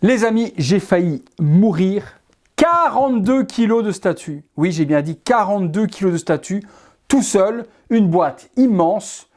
Les amis, j'ai failli mourir. 42 kilos de statue. Oui, j'ai bien dit 42 kilos de statue, tout seul, une boîte immense.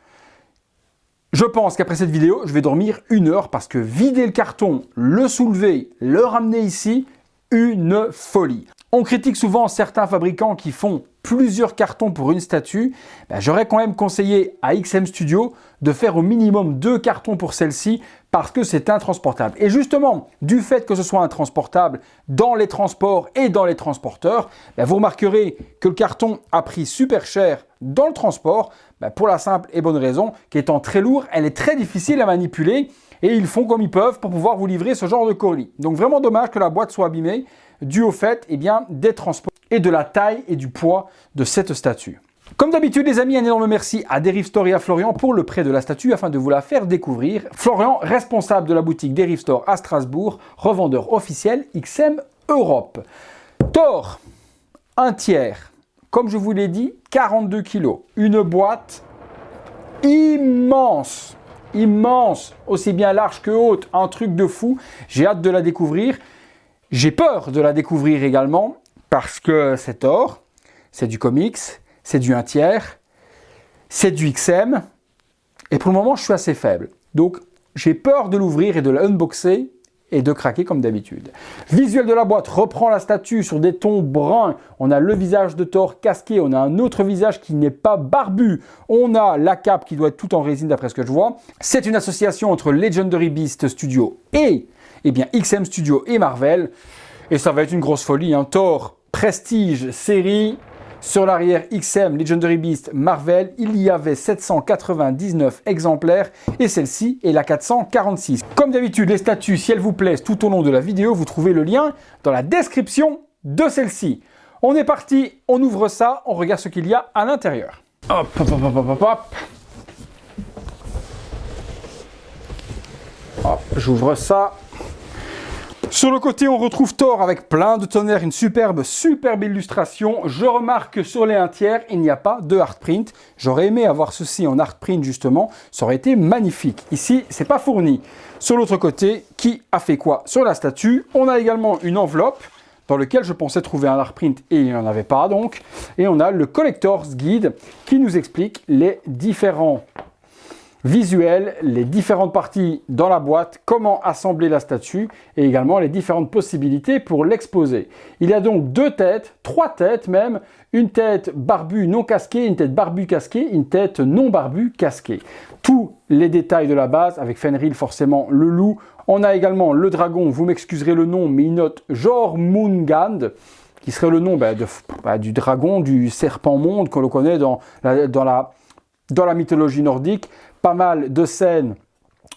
Je pense qu'après cette vidéo, je vais dormir 1 heure parce que vider le carton, le soulever, le ramener ici, une folie. On critique souvent certains fabricants qui font plusieurs cartons pour une statue. J'aurais quand même conseillé à XM Studio de faire au minimum 2 cartons pour celle-ci parce que c'est intransportable. Et justement, du fait que ce soit intransportable dans les transports et dans les transporteurs, vous remarquerez que le carton a pris super cher dans le transport pour la simple et bonne raison qu'étant très lourd, elle est très difficile à manipuler et ils font comme ils peuvent pour pouvoir vous livrer ce genre de colis. Donc vraiment dommage que la boîte soit abîmée dû au fait des transports et de la taille et du poids de cette statue. Comme d'habitude les amis, un énorme merci à Derive Store et à Florian pour le prêt de la statue afin de vous la faire découvrir. Florian, responsable de la boutique Derive Store à Strasbourg, revendeur officiel XM Europe. Thor, 1/3, comme je vous l'ai dit, 42 kg. Une boîte immense, immense, aussi bien large que haute, un truc de fou. J'ai hâte de la découvrir. J'ai peur de la découvrir également parce que c'est Thor, c'est du comics, c'est du 1/3, c'est du XM et pour le moment je suis assez faible. Donc j'ai peur de l'ouvrir et de l'unboxer et de craquer comme d'habitude. Visuel de la boîte reprend la statue sur des tons bruns. On a le visage de Thor casqué, on a un autre visage qui n'est pas barbu. On a la cape qui doit être tout en résine d'après ce que je vois. C'est une association entre Legendary Beast Studio et XM Studio et Marvel. Et ça va être une grosse folie. Thor, Prestige, série. Sur l'arrière XM, Legendary Beast, Marvel, il y avait 799 exemplaires et celle-ci est la 446. Comme d'habitude, les statues, si elles vous plaisent tout au long de la vidéo, vous trouvez le lien dans la description de celle-ci. On est parti, on ouvre ça, on regarde ce qu'il y a à l'intérieur. Hop, hop, hop, hop, hop, hop. Hop, j'ouvre ça. Sur le côté, on retrouve Thor avec plein de tonnerre, une superbe illustration. Je remarque que sur les 1/3, il n'y a pas de hard print. J'aurais aimé avoir ceci en hard print justement, ça aurait été magnifique. Ici, c'est pas fourni. Sur l'autre côté, qui a fait quoi sur la statue? On a également une enveloppe dans laquelle je pensais trouver un hard print et il n'y en avait pas donc. Et on a le Collector's Guide qui nous explique les différents visuels, les différentes parties dans la boîte, comment assembler la statue et également les différentes possibilités pour l'exposer. Il y a donc 2 têtes, 3 têtes même, une tête barbue non casquée, une tête barbue casquée, une tête non barbue casquée. Tous les détails de la base avec Fenrir forcément le loup. On a également le dragon, vous m'excuserez le nom, mais il note Jormungand, qui serait le nom du dragon, du serpent monde qu'on le connaît dans la mythologie nordique. Pas mal de scènes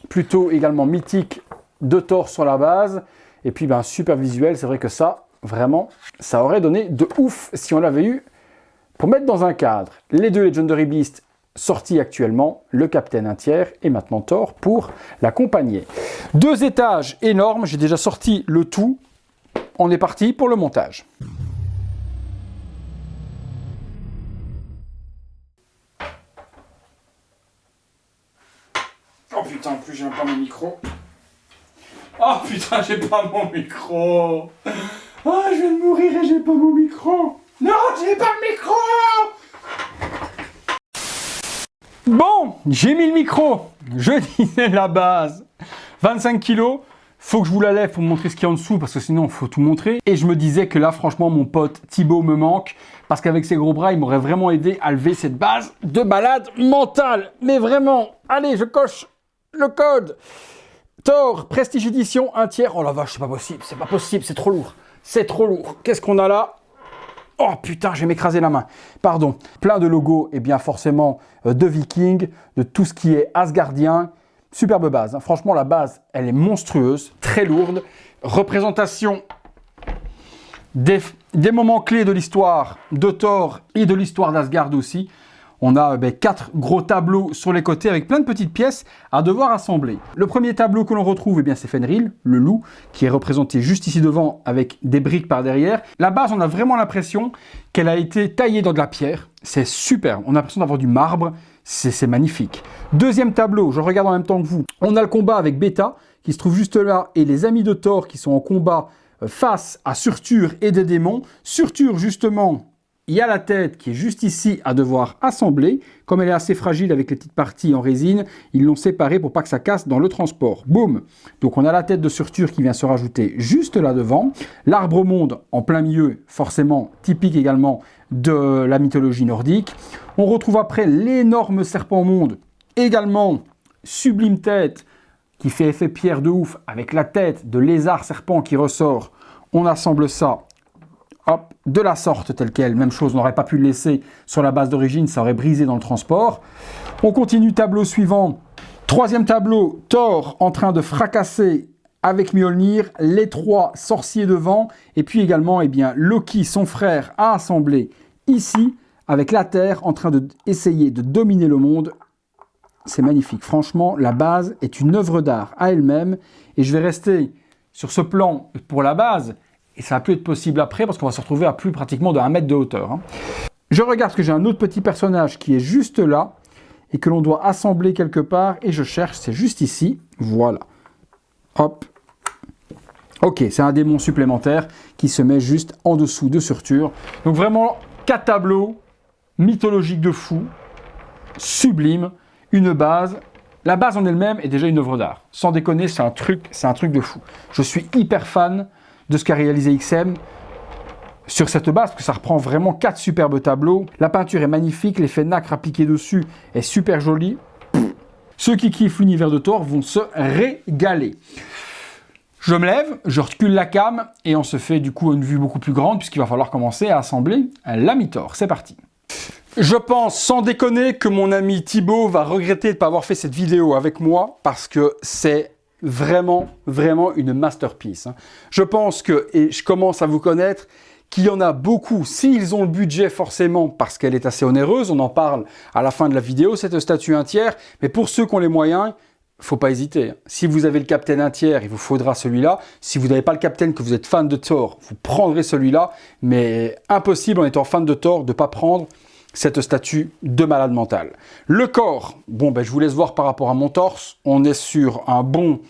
plutôt également mythiques de Thor sur la base. Et puis super visuel, c'est vrai que ça, vraiment, ça aurait donné de ouf si on l'avait eu pour mettre dans un cadre. Les 2 Legendary Beasts sortis actuellement, le Captain 1/3 et maintenant Thor pour l'accompagner. 2 étages énormes, j'ai déjà sorti le tout. On est parti pour le montage. Oh putain, en plus j'ai pas mon micro. Oh putain, j'ai pas mon micro. Oh, je viens de mourir et j'ai pas mon micro. Non, j'ai pas le micro. Bon, j'ai mis le micro. Je disais la base. 25 kilos. Faut que je vous la lève pour vous montrer ce qu'il y a en dessous parce que sinon il faut tout montrer. Et je me disais que là, franchement, mon pote Thibaut me manque parce qu'avec ses gros bras, il m'aurait vraiment aidé à lever cette base de malade mentale. Mais vraiment, allez, je coche le code. Thor, Prestige Edition, 1/3. Oh la vache, c'est pas possible, c'est trop lourd. C'est trop lourd. Qu'est-ce qu'on a là? Oh putain, je vais m'écraser la main. Pardon. Plein de logos et bien forcément de Vikings, de tout ce qui est asgardien. Superbe base. Franchement, la base, elle est monstrueuse, très lourde. Représentation des moments clés de l'histoire de Thor et de l'histoire d'Asgard aussi. On a 4 gros tableaux sur les côtés avec plein de petites pièces à devoir assembler. Le premier tableau que l'on retrouve, c'est Fenrir, le loup, qui est représenté juste ici devant avec des briques par derrière. La base, on a vraiment l'impression qu'elle a été taillée dans de la pierre. C'est super, on a l'impression d'avoir du marbre, c'est magnifique. Deuxième tableau, je regarde en même temps que vous. On a le combat avec Beta, qui se trouve juste là et les amis de Thor qui sont en combat face à Surtur et des démons. Surtur, justement, il y a la tête qui est juste ici à devoir assembler. Comme elle est assez fragile avec les petites parties en résine, ils l'ont séparée pour pas que ça casse dans le transport. Boum! Donc on a la tête de Surtur qui vient se rajouter juste là devant. L'arbre monde en plein milieu, forcément typique également de la mythologie nordique. On retrouve après l'énorme serpent monde, également sublime tête, qui fait effet pierre de ouf, avec la tête de lézard serpent qui ressort. On assemble ça, hop, de la sorte telle quelle. Même chose, on n'aurait pas pu le laisser sur la base d'origine, ça aurait brisé dans le transport. On continue, tableau suivant. Troisième tableau, Thor en train de fracasser avec Mjolnir, les 3 sorciers devant, et puis également, eh bien, Loki, son frère, a assemblé ici, avec la Terre en train d'essayer de dominer le monde. C'est magnifique. Franchement, la base est une œuvre d'art à elle-même. Et je vais rester sur ce plan pour la base. Et ça va plus être possible après parce qu'on va se retrouver à plus pratiquement de 1 mètre de hauteur. Je regarde parce que j'ai un autre petit personnage qui est juste là et que l'on doit assembler quelque part. Et je cherche, c'est juste ici. Voilà. Hop. Ok, c'est un démon supplémentaire qui se met juste en dessous de Surtur. Donc vraiment, 4 tableaux mythologiques de fou, sublimes. Une base, la base en elle-même est déjà une œuvre d'art. Sans déconner, c'est un truc de fou. Je suis hyper fan de ce qu'a réalisé XM sur cette base, parce que ça reprend vraiment 4 superbes tableaux. La peinture est magnifique, l'effet nacre appliqué dessus est super joli. Ceux qui kiffent l'univers de Thor vont se régaler. Je me lève, je recule la cam, et on se fait du coup une vue beaucoup plus grande, puisqu'il va falloir commencer à assembler l'ami Thor. C'est parti. Je pense, sans déconner, que mon ami Thibaut va regretter de ne pas avoir fait cette vidéo avec moi parce que c'est vraiment, vraiment une masterpiece. Je pense que, et je commence à vous connaître, qu'il y en a beaucoup, s'ils ont le budget forcément, parce qu'elle est assez onéreuse, on en parle à la fin de la vidéo, cette statue 1 tiers, mais pour ceux qui ont les moyens, faut pas hésiter. Si vous avez le Captain 1 tiers, il vous faudra celui-là. Si vous n'avez pas le Captain, que vous êtes fan de Thor, vous prendrez celui-là, mais impossible en étant fan de Thor de ne pas prendre cette statue de malade mental. Le corps, bon ben je vous laisse voir par rapport à mon torse, on est sur un bon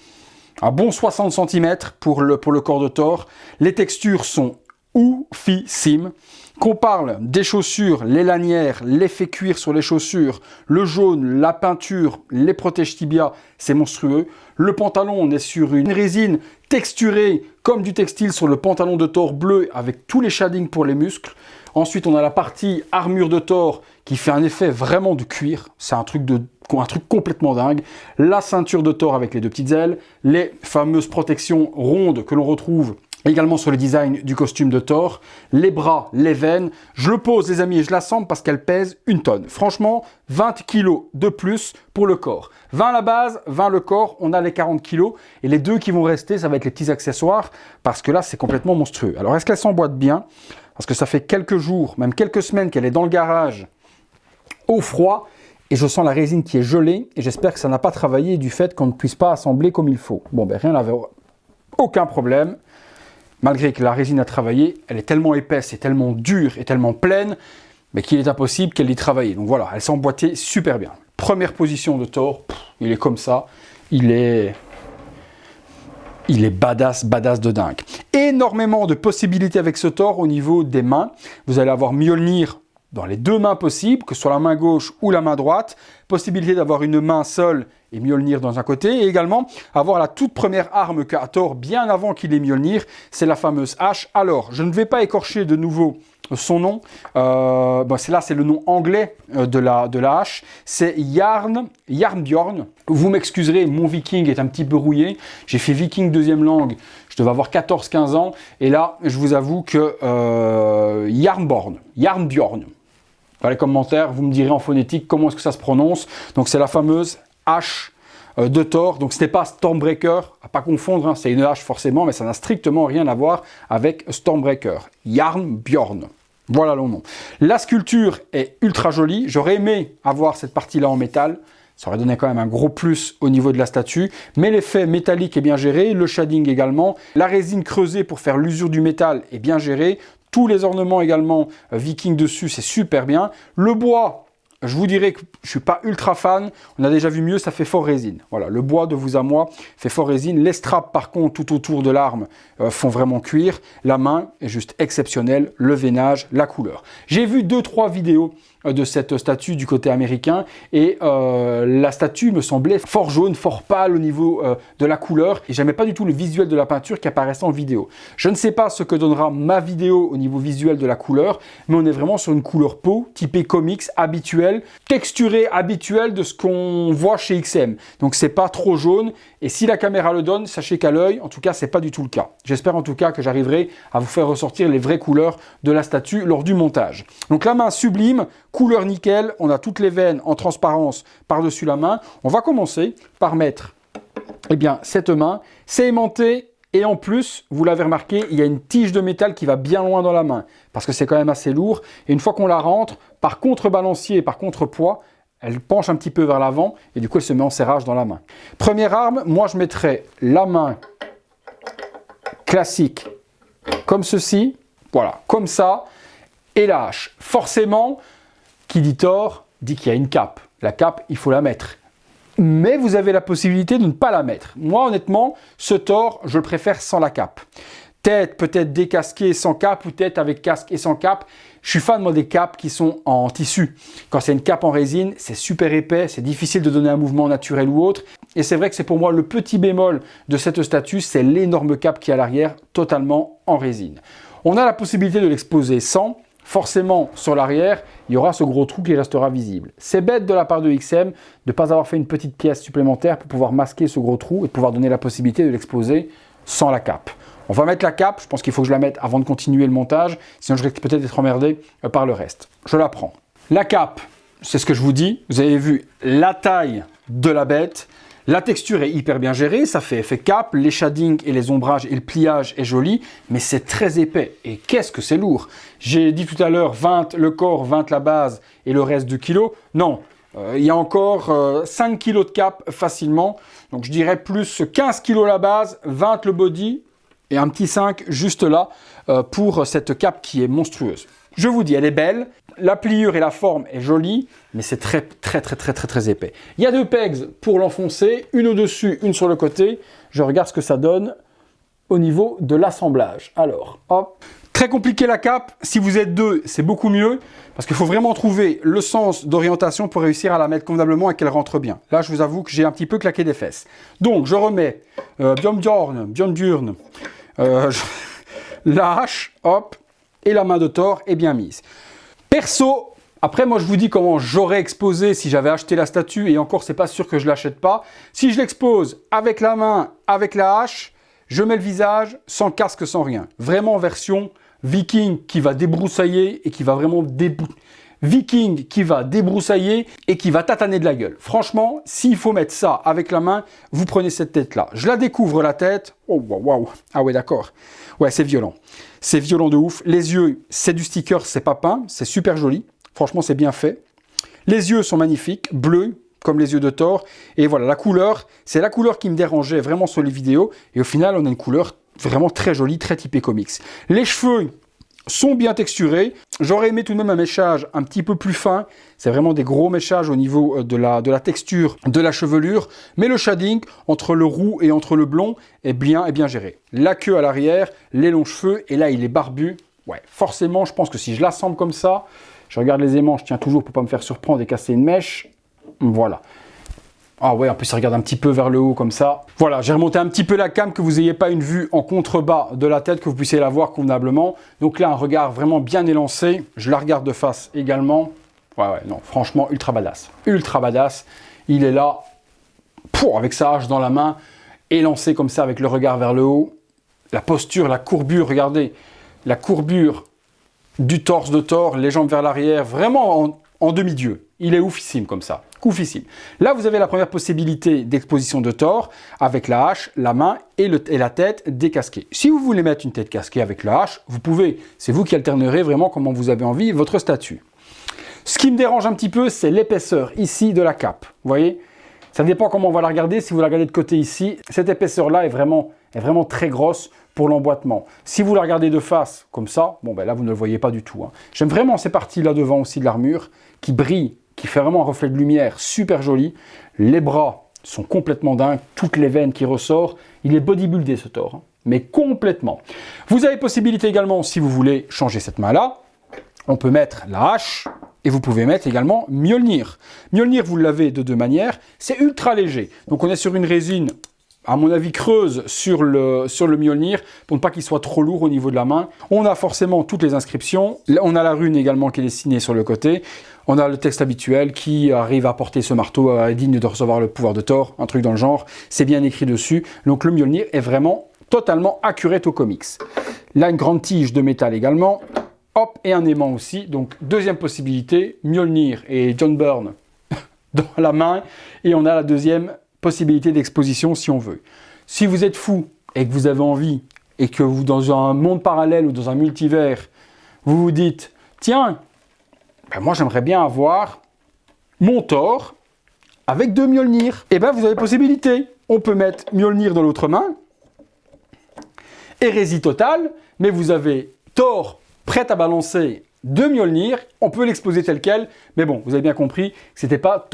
60 cm pour le corps de Thor. Les textures sont oufissimes. Qu'on parle des chaussures, les lanières, l'effet cuir sur les chaussures, le jaune, la peinture, les protèges tibia, c'est monstrueux. Le pantalon, on est sur une résine texturée comme du textile sur le pantalon de Thor bleu avec tous les shadings pour les muscles. Ensuite, on a la partie armure de Thor qui fait un effet vraiment de cuir. C'est un truc complètement dingue. La ceinture de Thor avec les 2 petites ailes, les fameuses protections rondes que l'on retrouve également sur le design du costume de Thor, les bras, les veines. Je le pose, les amis, et je l'assemble parce qu'elle pèse 1 tonne. Franchement, 20 kg de plus pour le corps. 20 la base, 20 le corps, on a les 40 kg. Et les 2 qui vont rester, ça va être les petits accessoires, parce que là, c'est complètement monstrueux. Alors, est-ce qu'elle s'emboîte bien? Parce que ça fait quelques jours, même quelques semaines qu'elle est dans le garage, au froid, et je sens la résine qui est gelée, et j'espère que ça n'a pas travaillé du fait qu'on ne puisse pas assembler comme il faut. Bon, ben rien n'avait aucun problème. Malgré que la résine a travaillé, elle est tellement épaisse et tellement dure et tellement pleine, mais qu'il est impossible qu'elle y travaille. Donc voilà, elle s'emboîtait super bien. Première position de Thor, il est comme ça, il est badass de dingue. Énormément de possibilités avec ce Thor au niveau des mains. Vous allez avoir Mjolnir dans les 2 mains possibles, que ce soit la main gauche ou la main droite. Possibilité d'avoir une main seule et Mjolnir dans un côté. Et également avoir la toute première arme qu'a Thor bien avant qu'il ait Mjolnir, c'est la fameuse hache. Alors, je ne vais pas écorcher de nouveau son nom. C'est le nom anglais de la hache. C'est Jarnbjorn. Vous m'excuserez, mon viking est un petit peu rouillé. J'ai fait viking 2e langue. Je devais avoir 14-15 ans. Et là, je vous avoue que Jarnbjorn. Dans les commentaires, vous me direz en phonétique comment est-ce que ça se prononce. Donc, c'est la fameuse hache de Thor. Donc, ce n'est pas Stormbreaker, à pas confondre. Hein, c'est une hache forcément, mais ça n'a strictement rien à voir avec Stormbreaker. Jarnbjorn. Voilà le nom. La sculpture est ultra jolie. J'aurais aimé avoir cette partie-là en métal. Ça aurait donné quand même un gros plus au niveau de la statue. Mais l'effet métallique est bien géré. Le shading également. La résine creusée pour faire l'usure du métal est bien gérée. Tous les ornements également viking dessus, c'est super bien. Le bois je vous dirais que je ne suis pas ultra fan. On a déjà vu mieux, ça fait fort résine. Voilà, le bois de vous à moi fait fort résine. Les straps, par contre, tout autour de l'arme font vraiment cuir. La main est juste exceptionnelle. Le veinage, la couleur. J'ai vu 2-3 vidéos de cette statue du côté américain et la statue me semblait fort jaune, fort pâle au niveau de la couleur et j'aimais pas du tout le visuel de la peinture qui apparaissait en vidéo. Je ne sais pas ce que donnera ma vidéo au niveau visuel de la couleur, mais on est vraiment sur une couleur peau typée comics habituelle, texturée habituelle de ce qu'on voit chez XM. Donc c'est pas trop jaune et si la caméra le donne, sachez qu'à l'œil, en tout cas, c'est pas du tout le cas. J'espère en tout cas que j'arriverai à vous faire ressortir les vraies couleurs de la statue lors du montage. Donc la main sublime, couleur nickel, on a toutes les veines en transparence par-dessus la main. On va commencer par mettre cette main, c'est aimanté et en plus, vous l'avez remarqué, il y a une tige de métal qui va bien loin dans la main parce que c'est quand même assez lourd. Et une fois qu'on la rentre, par contrebalancier et par contrepoids, elle penche un petit peu vers l'avant et du coup, elle se met en serrage dans la main. Première arme, moi je mettrais la main classique comme ceci, voilà, comme ça, et la hache. Forcément, qui dit tort, dit qu'il y a une cape. La cape, il faut la mettre. Mais vous avez la possibilité de ne pas la mettre. Moi, honnêtement, ce tort, je le préfère sans la cape. Tête peut-être décasquée sans cape ou tête avec casque et sans cape. Je suis fan, moi, des capes qui sont en tissu. Quand c'est une cape en résine, c'est super épais, c'est difficile de donner un mouvement naturel ou autre. Et c'est vrai que c'est pour moi le petit bémol de cette statue, c'est l'énorme cape qui est à l'arrière, totalement en résine. On a la possibilité de l'exposer sans. Forcément, sur l'arrière, il y aura ce gros trou qui restera visible. C'est bête de la part de XM de ne pas avoir fait une petite pièce supplémentaire pour pouvoir masquer ce gros trou et de pouvoir donner la possibilité de l'exposer sans la cape. On va mettre la cape, je pense qu'il faut que je la mette avant de continuer le montage, sinon je risque peut-être d'être emmerdé par le reste. Je la prends. La cape, c'est ce que je vous dis, vous avez vu la taille de la bête. La texture est hyper bien gérée, ça fait effet cape, les shadings et les ombrages et le pliage est joli, mais c'est très épais. Et qu'est-ce que c'est lourd! J'ai dit tout à l'heure 20 le corps, 20 la base et le reste 2 kg. Non, il y a encore 5 kg de cape facilement. Donc je dirais plus 15 kg la base, 20 le body et un petit 5 juste là pour cette cape qui est monstrueuse. Je vous dis, elle est belle, la pliure et la forme est jolie, mais c'est très épais. Il y a 2 pegs pour l'enfoncer, une au-dessus, une sur le côté. Je regarde ce que ça donne au niveau de l'assemblage. Alors, hop. Très compliqué la cape, si vous êtes 2, c'est beaucoup mieux, parce qu'il faut vraiment trouver le sens d'orientation pour réussir à la mettre convenablement et qu'elle rentre bien. Là, je vous avoue que j'ai un petit peu claqué des fesses. Donc, je remets Björn, la hache, hop, et la main de Thor est bien mise. Perso, après moi je vous dis comment j'aurais exposé si j'avais acheté la statue et encore c'est pas sûr que je l'achète pas. Si je l'expose avec la main, avec la hache, je mets le visage sans casque, sans rien. Vraiment en version viking qui va débroussailler et qui va vraiment Viking qui va débroussailler et qui va tataner de la gueule. Franchement, s'il faut mettre ça avec la main, vous prenez cette tête-là. Je la découvre la tête. Oh, waouh. Ah ouais, d'accord. Ouais, c'est violent. C'est violent de ouf. Les yeux, c'est du sticker, c'est pas peint. C'est super joli. Franchement, c'est bien fait. Les yeux sont magnifiques, bleus, comme les yeux de Thor. Et voilà, la couleur, c'est la couleur qui me dérangeait vraiment sur les vidéos. Et au final, on a une couleur vraiment très jolie, très typée comics. Les cheveux sont bien texturés. J'aurais aimé tout de même un méchage un petit peu plus fin. C'est vraiment des gros méchages au niveau de la texture de la chevelure. Mais le shading entre le roux et entre le blond est bien géré. La queue à l'arrière, les longs cheveux. Et là, il est barbu. Ouais, forcément, je pense que si je l'assemble comme ça, je regarde les aimants, je tiens toujours pour ne pas me faire surprendre et casser une mèche. Voilà. Ah ouais, en plus, ça regarde un petit peu vers le haut comme ça. Voilà, j'ai remonté un petit peu la cam, que vous n'ayez pas une vue en contrebas de la tête, que vous puissiez la voir convenablement. Donc là, un regard vraiment bien élancé. Je la regarde de face également. Ouais, non, franchement, ultra badass. Ultra badass. Il est là, avec sa hache dans la main, élancé comme ça avec le regard vers le haut. La posture, la courbure, regardez. La courbure du torse de Thor, les jambes vers l'arrière, vraiment en demi-dieu. Il est oufissime comme ça. Oufissime. Là, vous avez la première possibilité d'exposition de Thor avec la hache, la main et la tête décasquée. Si vous voulez mettre une tête casquée avec la hache, vous pouvez. C'est vous qui alternerez vraiment comment vous avez envie votre statue. Ce qui me dérange un petit peu, c'est l'épaisseur ici de la cape. Vous voyez? Ça dépend comment on va la regarder. Si vous la regardez de côté ici, cette épaisseur-là est vraiment très grosse pour l'emboîtement. Si vous la regardez de face, comme ça, bon ben là, vous ne le voyez pas du tout. Hein. J'aime vraiment ces parties là devant aussi de l'armure qui brillent qui fait vraiment un reflet de lumière super joli. Les bras sont complètement dingues, toutes les veines qui ressortent. Il est bodybuildé ce Thor, hein, mais complètement. Vous avez possibilité également, si vous voulez changer cette main-là, on peut mettre la hache et vous pouvez mettre également Mjolnir. Mjolnir, vous l'avez de deux manières, c'est ultra léger. Donc on est sur une résine, à mon avis, creuse sur le Mjolnir pour ne pas qu'il soit trop lourd au niveau de la main. On a forcément toutes les inscriptions. On a la rune également qui est dessinée sur le côté. On a le texte habituel qui arrive à porter ce marteau digne de recevoir le pouvoir de Thor, un truc dans le genre. C'est bien écrit dessus. Donc le Mjolnir est vraiment totalement accurate au comics. Là, une grande tige de métal également. Hop, et un aimant aussi. Donc deuxième possibilité, Mjolnir et John Byrne dans la main. Et on a la deuxième possibilité d'exposition si on veut. Si vous êtes fou et que vous avez envie et que vous, dans un monde parallèle ou dans un multivers, vous vous dites, tiens, ben moi j'aimerais bien avoir mon Thor avec deux Mjolnir. Et bien vous avez possibilité. On peut mettre Mjolnir dans l'autre main, hérésie totale, mais vous avez Thor prêt à balancer deux Mjolnir, on peut l'exposer tel quel, mais bon, vous avez bien compris que c'était pas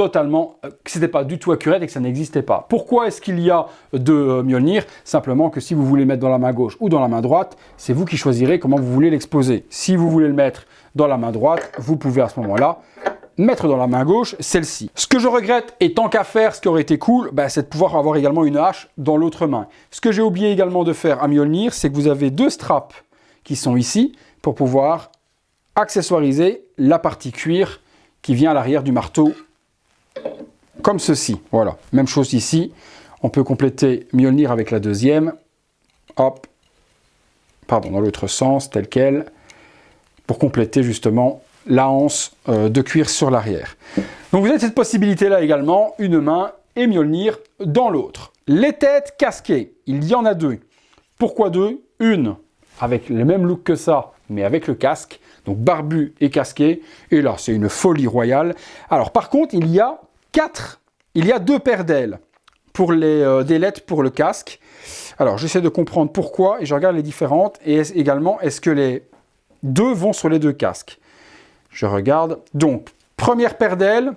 du tout accurate et que ça n'existait pas. Pourquoi est-ce qu'il y a deux Mjolnir? Simplement que si vous voulez le mettre dans la main gauche ou dans la main droite, c'est vous qui choisirez comment vous voulez l'exposer. Si vous voulez le mettre dans la main droite, vous pouvez à ce moment-là mettre dans la main gauche celle-ci. Ce que je regrette, et tant qu'à faire, ce qui aurait été cool, c'est de pouvoir avoir également une hache dans l'autre main. Ce que j'ai oublié également de faire à Mjolnir, c'est que vous avez deux straps qui sont ici pour pouvoir accessoiriser la partie cuir qui vient à l'arrière du marteau, comme ceci. Voilà, même chose ici. On peut compléter Mjolnir avec la deuxième. Hop, pardon, dans l'autre sens, tel quel, pour compléter justement la anse de cuir sur l'arrière. Donc vous avez cette possibilité-là également, une main et Mjolnir dans l'autre. Les têtes casquées, il y en a deux. Pourquoi deux? Une avec le même look que ça, mais avec le casque. Donc barbu et casqué, et là c'est une folie royale. Alors par contre il y a deux paires d'ailes pour d'ailettes pour le casque. Alors j'essaie de comprendre pourquoi et je regarde les différentes et également est-ce que les deux vont sur les deux casques. Je regarde, donc première paire d'ailes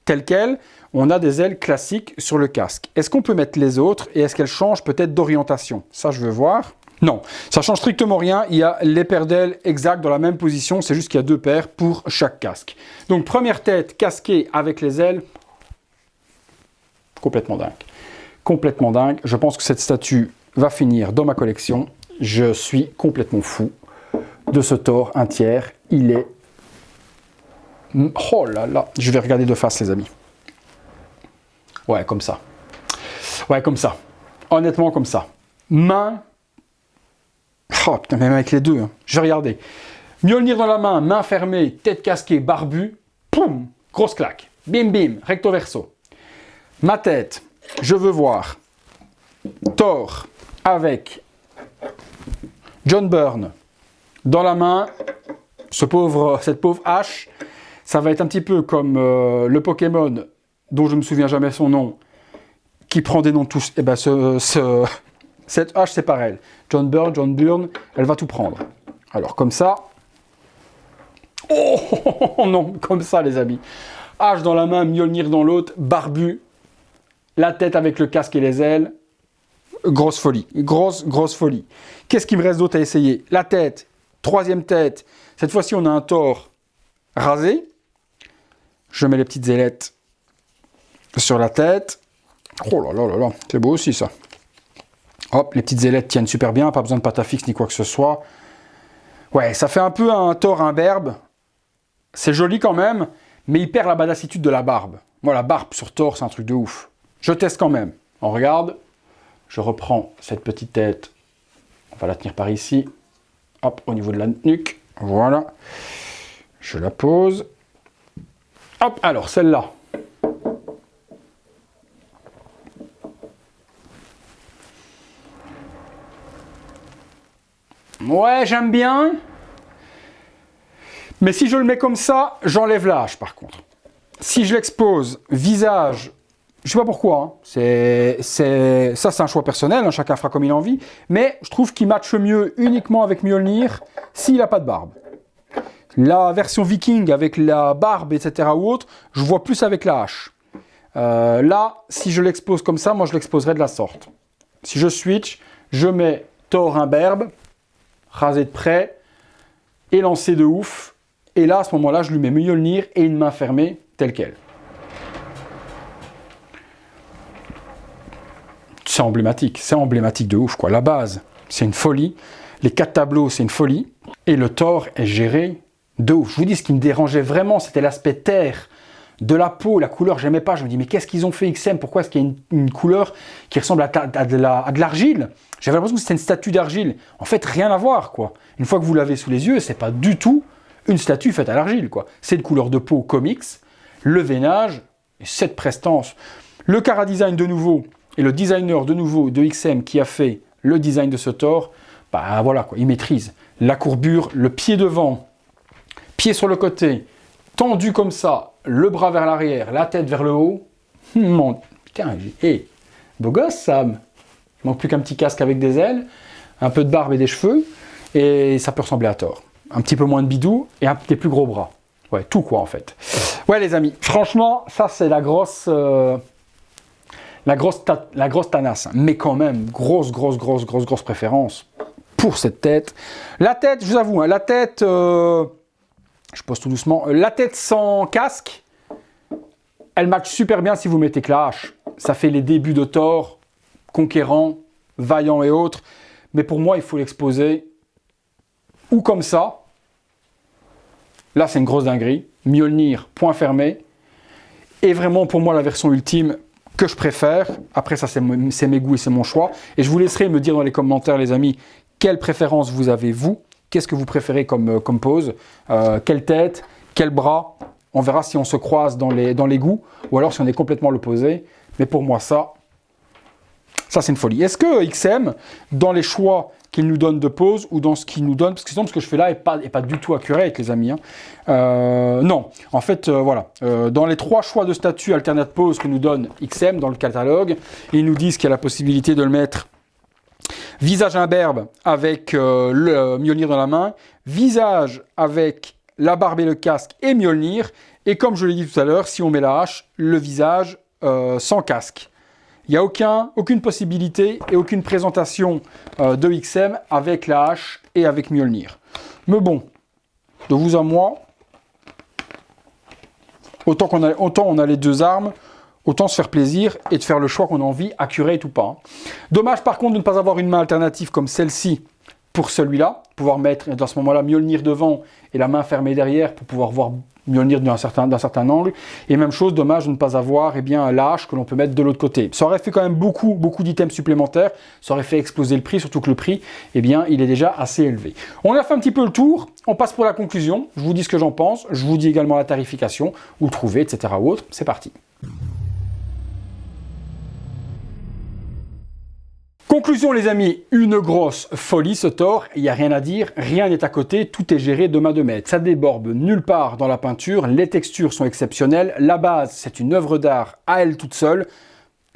telle quelle, on a des ailes classiques sur le casque. Est-ce qu'on peut mettre les autres et est-ce qu'elles changent peut-être d'orientation? Ça je veux voir. Non, ça change strictement rien, il y a les paires d'ailes exactes dans la même position, c'est juste qu'il y a deux paires pour chaque casque. Donc première tête casquée avec les ailes, complètement dingue. Complètement dingue, je pense que cette statue va finir dans ma collection. Je suis complètement fou de ce Thor 1/3, il est... Oh là là, je vais regarder de face les amis. Ouais, comme ça. Ouais, comme ça. Honnêtement, comme ça. Main... Oh putain, même avec les deux, hein. Je vais regarder. Mjolnir dans la main, main fermée, tête casquée, barbu. Poum, grosse claque. Bim bim, recto verso. Ma tête, je veux voir Thor avec John Byrne dans la main. Cette pauvre hache, ça va être un petit peu comme le Pokémon dont je ne me souviens jamais son nom, qui prend des noms tous. Et ben cette hache, c'est pareil. John Byrne, elle va tout prendre. Alors, comme ça. Oh non, comme ça, les amis. Hache dans la main, Mjolnir dans l'autre, barbu. La tête avec le casque et les ailes. Grosse folie. Grosse folie. Qu'est-ce qu'il me reste d'autre à essayer? La tête. Troisième tête. Cette fois-ci, on a un Thor rasé. Je mets les petites ailettes sur la tête. Oh là là là là. C'est beau aussi, ça. Hop, les petites ailettes tiennent super bien, pas besoin de pâte à fixe ni quoi que ce soit. Ouais, ça fait un peu un Thor imberbe. C'est joli quand même, mais il perd la badassitude de la barbe. Moi, la barbe sur Thor, c'est un truc de ouf. Je teste quand même. On regarde. Je reprends cette petite tête. On va la tenir par ici. Hop, au niveau de la nuque. Voilà. Je la pose. Hop, alors celle-là. Ouais, j'aime bien. Mais si je le mets comme ça, j'enlève la hache par contre. Si je l'expose visage, je sais pas pourquoi, hein, c'est un choix personnel, hein, chacun fera comme il a envie, mais je trouve qu'il matche mieux uniquement avec Mjolnir s'il n'a pas de barbe. La version viking avec la barbe, etc. ou autre, je vois plus avec la hache. Là, si je l'expose comme ça, moi je l'exposerai de la sorte. Si je switch, je mets Thor imberbe, rasé de près, élancé de ouf. Et là, à ce moment-là, je lui mets Mjolnir et une main fermée, telle qu'elle. C'est emblématique de ouf, quoi. La base, c'est une folie. Les 4 tableaux, c'est une folie. Et le Thor est géré de ouf. Je vous dis, ce qui me dérangeait vraiment, c'était l'aspect terre de la peau, la couleur, j'aimais pas. Je me dis, mais qu'est-ce qu'ils ont fait XM? Pourquoi est-ce qu'il y a une couleur qui ressemble à de l'argile? J'avais l'impression que c'était une statue d'argile. En fait, rien à voir, quoi. Une fois que vous l'avez sous les yeux, c'est pas du tout une statue faite à l'argile, quoi. C'est une couleur de peau comics, le veinage, et cette prestance. Le Cara Design de nouveau, et le designer de nouveau de XM qui a fait le design de ce Thor, bah voilà, quoi, il maîtrise. La courbure, le pied devant, pied sur le côté, tendu comme ça, le bras vers l'arrière, la tête vers le haut. Putain, beau gosse, Sam. Il manque plus qu'un petit casque avec des ailes, un peu de barbe et des cheveux, et ça peut ressembler à Thor. Un petit peu moins de bidou et des plus gros bras. Ouais, tout quoi en fait. Ouais les amis, franchement, ça c'est la grosse tanasse. Mais quand même, grosse préférence pour cette tête. La tête, je vous avoue, hein, la tête, je pose tout doucement, la tête sans casque, elle match super bien si vous mettez que la hache. Ça fait les débuts de Thor, conquérant, vaillant et autres. Mais pour moi, il faut l'exposer ou comme ça. Là, c'est une grosse dinguerie. Mjolnir, point fermé. Et vraiment, pour moi, la version ultime que je préfère. Après, ça, c'est mes goûts et c'est mon choix. Et je vous laisserai me dire dans les commentaires, les amis, quelle préférence vous avez, vous. Qu'est-ce que vous préférez comme pose? Quelle tête? Quel bras? On verra si on se croise dans les goûts. Ou alors si on est complètement l'opposé. Mais pour moi, ça c'est une folie. Est-ce que XM, dans les choix qu'il nous donne de pose ou dans ce qu'il nous donne, parce que sinon ce que je fais là n'est pas du tout accurate les amis, hein. Non, en fait voilà, dans les 3 choix de statut alternate pose que nous donne XM dans le catalogue, ils nous disent qu'il y a la possibilité de le mettre visage imberbe avec le Mjolnir dans la main, visage avec la barbe et le casque et Mjolnir, et comme je l'ai dit tout à l'heure, si on met la hache, le visage sans casque. Il n'y a aucune possibilité et aucune présentation de XM avec la hache et avec Mjolnir. Mais bon, de vous à moi, autant on a les 2 armes, autant se faire plaisir et de faire le choix qu'on a envie, accurate ou pas. Dommage par contre de ne pas avoir une main alternative comme celle-ci pour celui-là, pouvoir mettre dans ce moment-là Mjolnir devant et la main fermée derrière pour pouvoir voir Mjolnir d'un certain angle. Et même chose, dommage de ne pas avoir la hache que l'on peut mettre de l'autre côté. Ça aurait fait quand même beaucoup d'items supplémentaires. Ça aurait fait exploser le prix, surtout que le prix, eh bien, il est déjà assez élevé. On a fait un petit peu le tour. On passe pour la conclusion. Je vous dis ce que j'en pense. Je vous dis également la tarification, où le trouver, etc. ou autre. C'est parti. Conclusion les amis, une grosse folie ce Thor, il n'y a rien à dire, rien n'est à côté, tout est géré de main de maître. Ça déborde nulle part dans la peinture, les textures sont exceptionnelles, la base c'est une œuvre d'art à elle toute seule,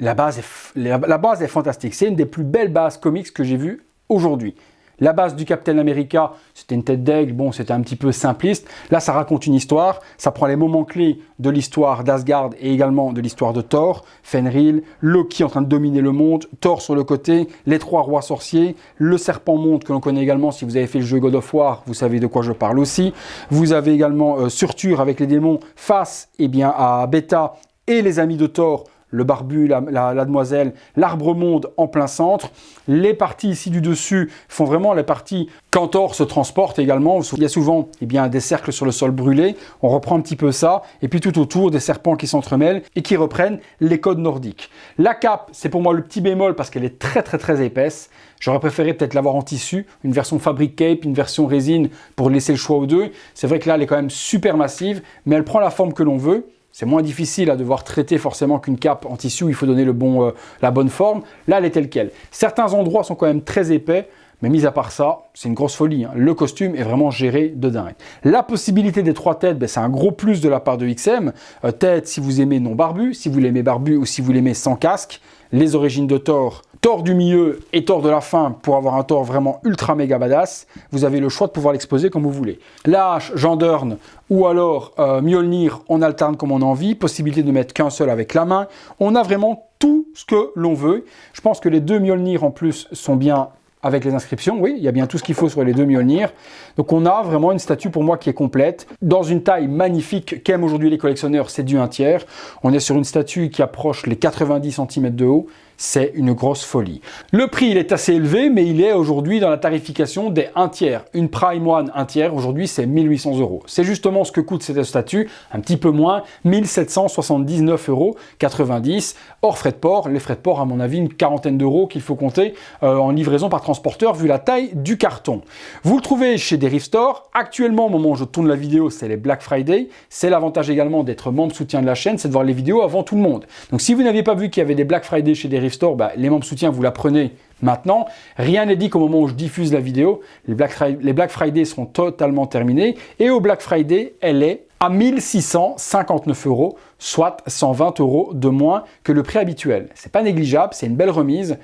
la base est fantastique, c'est une des plus belles bases comics que j'ai vues aujourd'hui. La base du Captain America, c'était une tête d'aigle, bon, c'était un petit peu simpliste. Là, ça raconte une histoire, ça prend les moments clés de l'histoire d'Asgard et également de l'histoire de Thor, Fenrir, Loki en train de dominer le monde, Thor sur le côté, les 3 rois sorciers, le serpent monde que l'on connaît également, si vous avez fait le jeu God of War, vous savez de quoi je parle aussi. Vous avez également Surtur avec les démons face à Beta et les amis de Thor, le barbu, la demoiselle, l'arbre-monde en plein centre. Les parties ici du dessus font vraiment les parties quand Thor se transporte également. Il y a souvent des cercles sur le sol brûlé. On reprend un petit peu ça. Et puis tout autour, des serpents qui s'entremêlent et qui reprennent les codes nordiques. La cape, c'est pour moi le petit bémol parce qu'elle est très épaisse. J'aurais préféré peut-être l'avoir en tissu, une version fabric cape, une version résine pour laisser le choix aux deux. C'est vrai que là, elle est quand même super massive, mais elle prend la forme que l'on veut. C'est moins difficile à devoir traiter forcément qu'une cape en tissu, il faut donner la bonne forme. Là, elle est telle quelle. Certains endroits sont quand même très épais, mais mis à part ça, c'est une grosse folie, hein. Le costume est vraiment géré de dingue. La possibilité des 3 têtes, c'est un gros plus de la part de XM. Tête si vous aimez non barbu, si vous l'aimez barbu ou si vous l'aimez sans casque. Les origines de Thor, Thor du milieu et Thor de la fin pour avoir un Thor vraiment ultra méga badass. Vous avez le choix de pouvoir l'exposer comme vous voulez. La hache, Jandern ou alors Mjolnir, on alterne comme on a envie. Possibilité de mettre qu'un seul avec la main. On a vraiment tout ce que l'on veut. Je pense que les deux Mjolnir en plus sont bien avec les inscriptions. Oui, il y a bien tout ce qu'il faut sur les deux Mjolnir. Donc on a vraiment une statue pour moi qui est complète. Dans une taille magnifique qu'aiment aujourd'hui les collectionneurs, c'est du 1/3. On est sur une statue qui approche les 90 cm de haut. C'est une grosse folie. Le prix, il est assez élevé, mais il est aujourd'hui dans la tarification des 1/3. Une Prime One 1/3, aujourd'hui, c'est 1800 €. C'est justement ce que coûte cette statue, un petit peu moins, 1779,90 €, hors frais de port. Les frais de port, à mon avis, une quarantaine d'euros qu'il faut compter en livraison par transporteur, vu la taille du carton. Vous le trouvez chez Derive Store. Actuellement, au moment où je tourne la vidéo, c'est les Black Friday. C'est l'avantage également d'être membre soutien de la chaîne, c'est de voir les vidéos avant tout le monde. Donc si vous n'aviez pas vu qu'il y avait des Black Friday chez Derive Store, les membres soutiens, vous la prenez maintenant. Rien n'est dit qu'au moment où je diffuse la vidéo, les Black Friday seront totalement terminés. Et au Black Friday, elle est à 1659 €, soit 120 € de moins que le prix habituel. C'est pas négligeable, c'est une belle remise.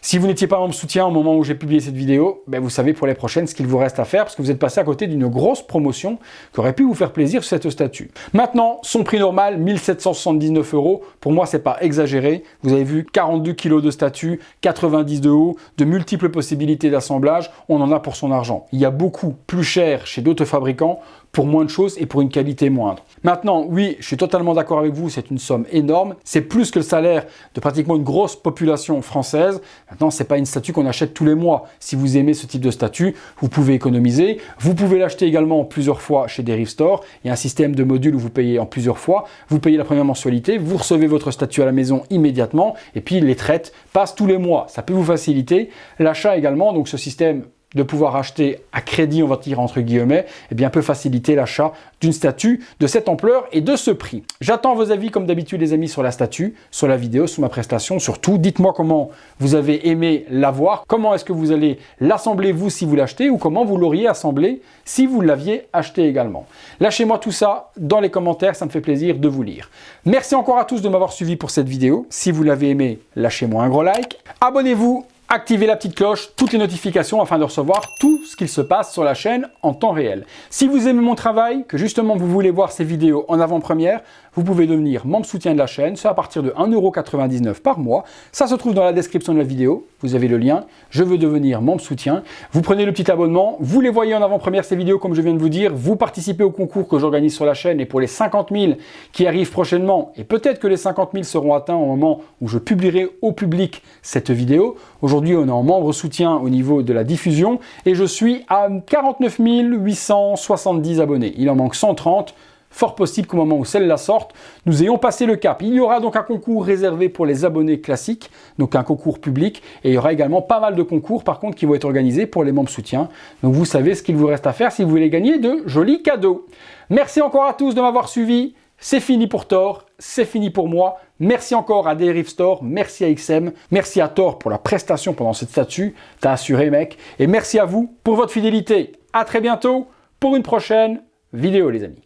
Si vous n'étiez pas membre soutien au moment où j'ai publié cette vidéo, vous savez pour les prochaines ce qu'il vous reste à faire parce que vous êtes passé à côté d'une grosse promotion qui aurait pu vous faire plaisir sur cette statue. Maintenant, son prix normal, 1779 €. Pour moi, c'est pas exagéré. Vous avez vu 42 kg de statue, 90 de haut, de multiples possibilités d'assemblage. On en a pour son argent. Il y a beaucoup plus cher chez d'autres fabricants pour moins de choses et pour une qualité moindre. Maintenant, oui, je suis totalement d'accord avec vous, c'est une somme énorme. C'est plus que le salaire de pratiquement une grosse population française. Maintenant, c'est pas une statue qu'on achète tous les mois. Si vous aimez ce type de statue, vous pouvez économiser. Vous pouvez l'acheter également plusieurs fois chez Derive Store. Il y a un système de modules où vous payez en plusieurs fois. Vous payez la première mensualité, vous recevez votre statue à la maison immédiatement et puis les traites passent tous les mois. Ça peut vous faciliter. L'achat également, donc ce système de pouvoir acheter à crédit, on va dire entre guillemets, peut faciliter l'achat d'une statue de cette ampleur et de ce prix. J'attends vos avis comme d'habitude les amis sur la statue, sur la vidéo, sur ma prestation, surtout. Dites-moi comment vous avez aimé l'avoir, comment est-ce que vous allez l'assembler vous si vous l'achetez ou comment vous l'auriez assemblé si vous l'aviez acheté également. Lâchez-moi tout ça dans les commentaires, ça me fait plaisir de vous lire. Merci encore à tous de m'avoir suivi pour cette vidéo. Si vous l'avez aimé, lâchez-moi un gros like. Abonnez-vous. Activez la petite cloche, toutes les notifications afin de recevoir tout ce qu'il se passe sur la chaîne en temps réel. Si vous aimez mon travail, que justement vous voulez voir ces vidéos en avant-première, vous pouvez devenir membre soutien de la chaîne, c'est à partir de 1,99 € par mois. Ça se trouve dans la description de la vidéo, vous avez le lien, je veux devenir membre soutien. Vous prenez le petit abonnement, vous les voyez en avant-première ces vidéos comme je viens de vous dire, vous participez au concours que j'organise sur la chaîne et pour les 50 000 qui arrivent prochainement, et peut-être que les 50 000 seront atteints au moment où je publierai au public cette vidéo. Aujourd'hui, on est en membre soutien au niveau de la diffusion et je suis à 49 870 abonnés. Il en manque 130. Fort possible qu'au moment où celle-là sorte, nous ayons passé le cap. Il y aura donc un concours réservé pour les abonnés classiques, donc un concours public, et il y aura également pas mal de concours par contre qui vont être organisés pour les membres soutiens. Donc vous savez ce qu'il vous reste à faire si vous voulez gagner de jolis cadeaux. Merci encore à tous de m'avoir suivi. C'est fini pour Thor, c'est fini pour moi. Merci encore à Derive Store, merci à XM, merci à Thor pour la prestation pendant cette statue. T'as assuré mec. Et merci à vous pour votre fidélité. À très bientôt pour une prochaine vidéo les amis.